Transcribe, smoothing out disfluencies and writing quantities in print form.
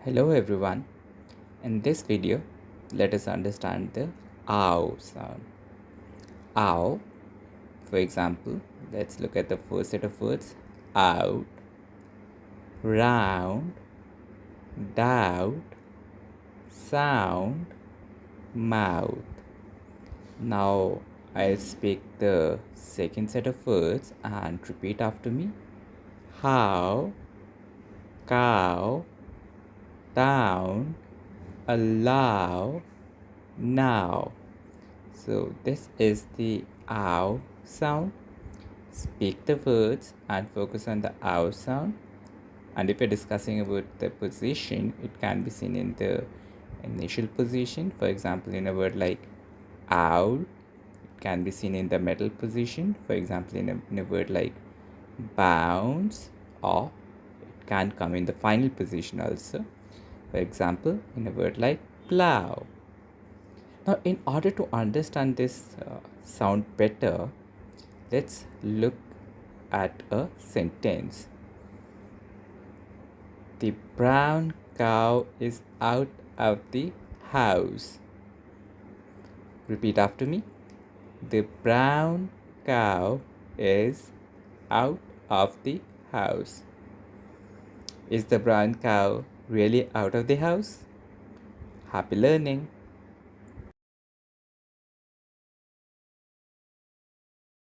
Hello everyone. In this video, let us understand the ow sound. Ow, for example, let's look at the first set of words. Out, round, doubt, sound, mouth. Now I'll speak the second set of words and repeat after me. How, cow, down, allow, now. So this is the ow sound. Speak the words and focus on the ow sound. And if you're discussing about the position, it can be seen in the initial position. For example, in a word like owl, it can be seen in the middle position. For example, in a word like bounce, or it can come in the final position also. For example, in a word like plow. Now, in order to understand this sound better, let's look at a sentence. The brown cow is out of the house. Repeat after me. The brown cow is out of the house. Is the brown cow really out of the house? Happy learning!